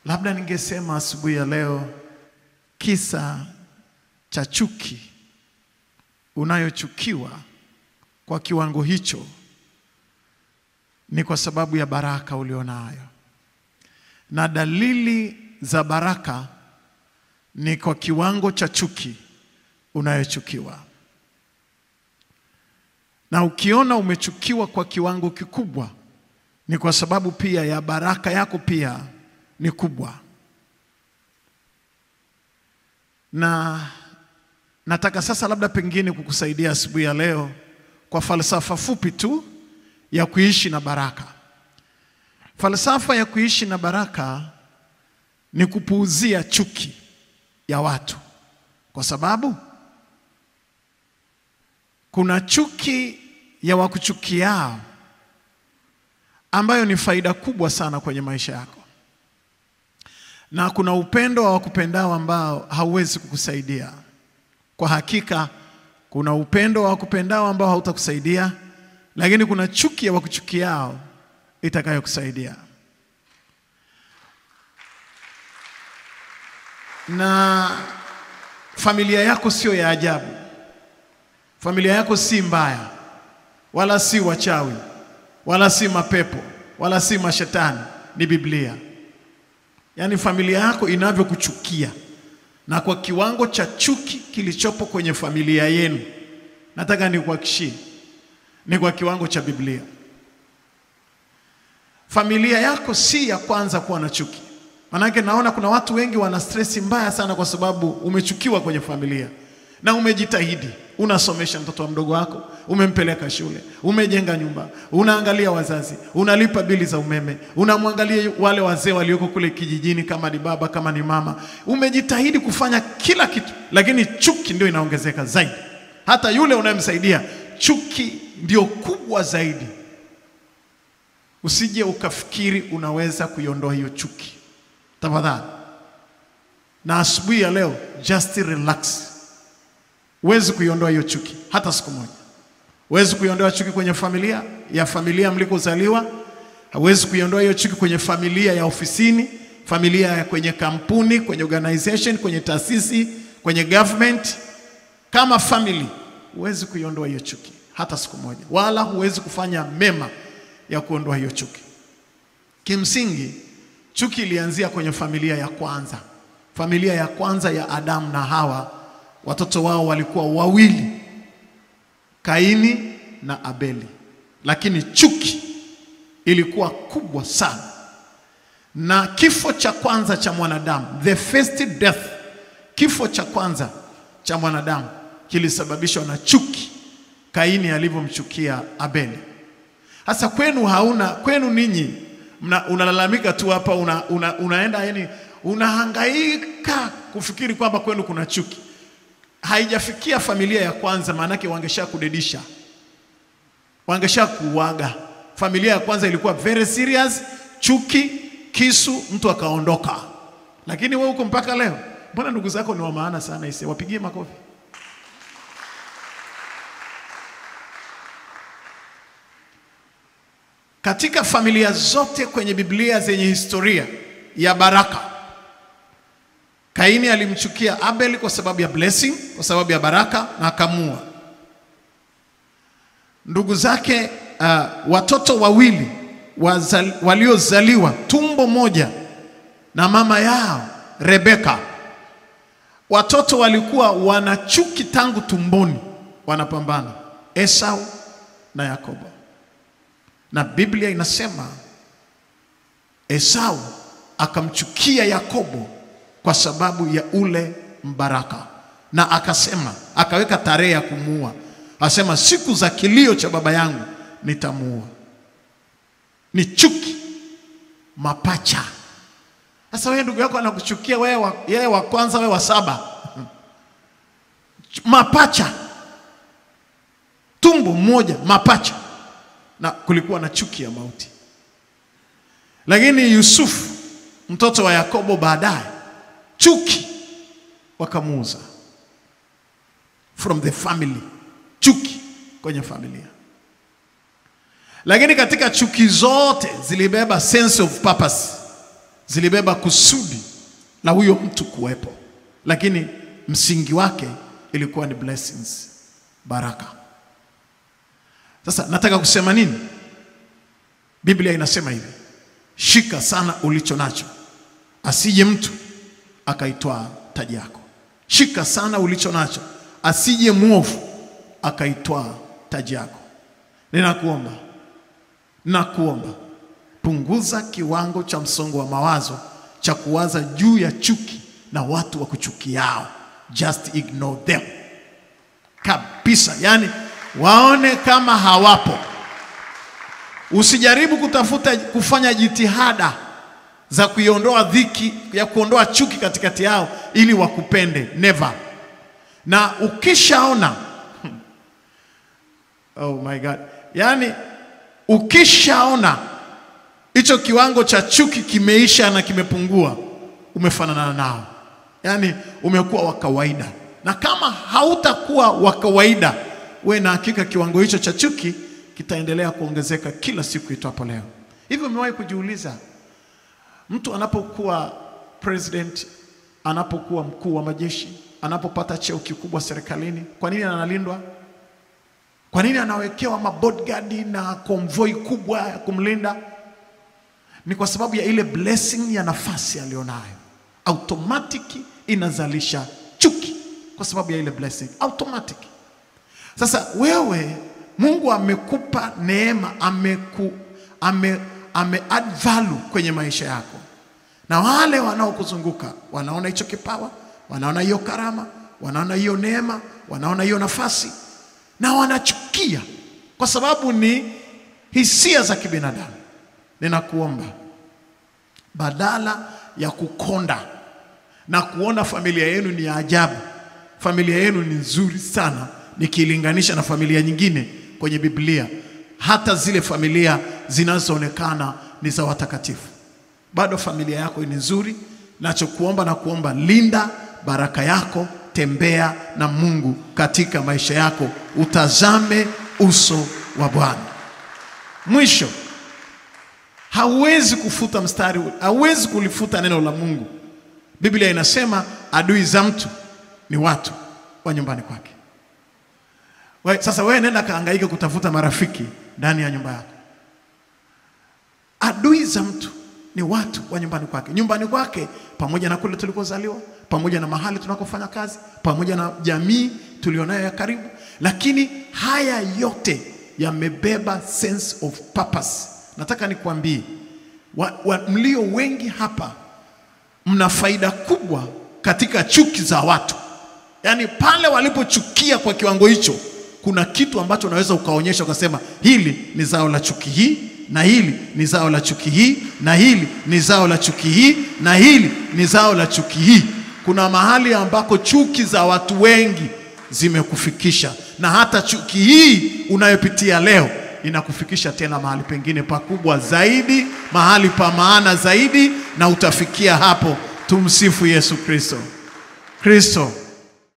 Labda ningesema asubuhi ya leo kisa cha chuki unayochukiwa kwa kiwango hicho ni kwa sababu ya baraka ulionayo. Na dalili za baraka ni kwa kiwango cha chuki unayochukiwa. Na ukiona umechukiwa kwa kiwango kikubwa ni kwa sababu pia ya baraka yako pia ni kubwa. Na nataka sasa labda pengine kukusaidia asubuhi ya leo kwa falsafa fupi tu ya kuishi na baraka. Falsafa ya kuishi na baraka ni kupuuzia chuki ya watu. Kwa sababu kuna chuki ya wakuchukiao ambayo ni faida kubwa sana kwenye maisha yako. Na kuna upendo wa wakupendao ambao hauwezi kukusaidia. Kwa hakika kuna upendo wa wakupendao ambao hautakusaidia, lakini kuna chuki ya wakuchukiao itakayokusaidia. Na familia yako sio ya ajabu. Familia yako si mbaya, wala si wachawi, wala si mapepo, wala si mashetani, ni Biblia. Yaani familia yako inavyokuchukia na kwa kiwango cha chuki kilichopo kwenye familia yenu, nataka nikuhakikishie ni kwa kiwango cha Biblia. Familia yako si ya kwanza kuwa na chuki. Manake naona kuna watu wengi wana stress mbaya sana kwa sababu umechukiwa kwenye familia. Na umejitahidi, unasomesha mtoto wa mdogo wako, umempeleka shule, umejenga nyumba, unaangalia wazazi, unalipa bili za umeme, unamwangalia wale wazee walioko kule kijijini kama ni baba kama ni mama. Umejitahidi kufanya kila kitu, lakini chuki ndio inaongezeka zaidi. Hata yule unayemsaidia, chuki ndio kubwa zaidi. Usije ukafikiri unaweza kuiondoa hiyo chuki. Tafadhali. Na asubuhi ya leo, just relax. Huwezi kuiondoa hiyo chuki hata siku moja. Huwezi kuiondoa chuki kwenye familia, ya familia mlikozaliwa. Huwezi kuiondoa hiyo chuki kwenye familia ya ofisini, familia ya kwenye kampuni, kwenye organization, kwenye taasisi, kwenye government. Kama family, huwezi kuiondoa hiyo chuki hata siku moja. Wala huwezi kufanya mema ya kuondoa hiyo chuki. Kimsingi, chuki ilianzia kwenye familia ya kwanza. Familia ya kwanza ya Adamu na Hawa. Watoto wao walikuwa wawili, Kaini na Abeli. Lakini chuki ilikuwa kubwa sana. Na kifo cha kwanza cha mwanadamu, the first death, kifo cha kwanza cha mwanadamu kilisababishwa na chuki. Kaini alivyomchukia Abeli. Hasa kwenu ninyi unalalamika tu hapa, unaenda yani unahangaika kufikiri kwamba kwenu kuna chuki. Haijafikia familia ya kwanza, maanake wangesha kudedisha, wangesha kuuaga. Familia ya kwanza ilikuwa very serious, chuki, kisu, mtu akaondoka. Lakini wewe uko mpaka leo. Mbona ndugu zako ni wa maana sana ise? Wapigie makofi. Katika familia zote kwenye Biblia zenye historia ya baraka, Kaini alimchukia Abel kwa sababu ya blessing, kwa sababu ya baraka, na akamuua. Ndugu zake, watoto wawili waliozaliwa tumbo moja na mama yao Rebeka, watoto walikuwa wanachuki tangu tumboni, wanapambana, Esau na Yakobo. Na Biblia inasema Esau akamchukia Yakobo kwa sababu ya ule mbaraka. Na akasema, akaweka tarehe ya kumuua. Asema siku za kilio cha baba yangu nitamuua. Ni chuki, mapacha. Sasa wewe ndugu yako anakuchukia yeye wa kwanza, wewe wa saba. Mapacha. Tumbo moja, mapacha. Na kulikuwa na chuki ya mauti. Lakini Yusufu, mtoto wa Yakobo, baadaye chuki wakamuuza. From the family. Chuki kwenye familia. Lakini katika chuki zote zilibeba sense of purpose. zilibeba kusudi la huyo mtu kuwepo, lakini msingi wake ilikuwa ni blessings, baraka. Sasa nataka kusema nini? Biblia inasema hivi: shika sana ulicho nacho, asije mtu akaitwaa taji yako. Shika sana ulicho nacho, asije mwovu akaitwaa taji yako. Ninakuomba punguza kiwango cha msongo wa mawazo cha kuwaza juu ya chuki na watu wa kuchukiao. Just ignore them kabisa, yani waone kama hawapo. Usijaribu kufanya jitihada za kuiondoa dhiki, ya kuondoa chuki katikati yao ili wakupende. Never. Na ukishaona oh my God, yani ukishaona hicho kiwango cha chuki kimeisha na kimepungua, umefanana nao, yani umekuwa wa kawaida. Na kama hautakuwa wa kawaida, we na hakika kiwango hicho cha chuki kitaendelea kuongezeka kila siku itwapo leo. Hivyo umewahi kujiuliza, mtu anapokuwa president, anapokuwa mkuu wa majeshi, anapopata cheo kikubwa serikalini, kwa nini analindwa? Kwa nini anawekewa mabodyguard na konvoi kubwa ya kumlinda? Ni kwa sababu ya ile blessing ya nafasi alionayo. Automatic inazalisha chuki kwa sababu ya ile blessing, automatic. Sasa wewe, Mungu amekupa neema, add value kwenye maisha yako, na wale wanaokuzunguka wanaona hicho kipawa, wanaona hiyo karama, wanaona hiyo neema, wanaona hiyo nafasi, na wanachukia kwa sababu ni hisia za kibinadamu. Ninakuomba, badala ya kukonda na kuona familia yenu ni ya ajabu, familia yenu ni nzuri sana nikilinganisha na familia nyingine kwenye Biblia, hata zile familia zinazoonekana ni za watakatifu, bado familia yako ni nzuri. Nachokuomba na kuomba, linda baraka yako, tembea na Mungu katika maisha yako, utazame uso wa Bwana. Mwisho, hauwezi kufuta mstari, hauwezi kulifuta neno la Mungu. Biblia inasema adui za mtu ni watu wa nyumbani kwake. Sasa wewe nenda kaangaika kutafuta marafiki ndani ya nyumba yako. Adui za mtu ni watu wa nyumbani kwake. Nyumbani kwake, pamoja na kule tulikozaliwa, pamoja na mahali tunakofanya kazi, pamoja na jamii tulionayo ya karibu, lakini haya yote yamebeba sense of purpose. Nataka nikwambie, mlio wengi hapa mna faida kubwa katika chuki za watu. Yani pale walipochukia kwa kiwango hicho, kuna kitu ambacho unaweza ukaonyesha ukasema, hili ni zao la chuki hii, na hili ni zao la chuki hii, na hili ni zao la chuki hii, na hili ni zao la chuki hii. Kuna mahali ambako chuki za watu wengi zimekufikisha, na hata chuki hii unayopitia leo inakufikisha tena mahali pengine pakubwa zaidi, mahali pa maana zaidi, na utafikia hapo. Tumsifu Yesu Kristo.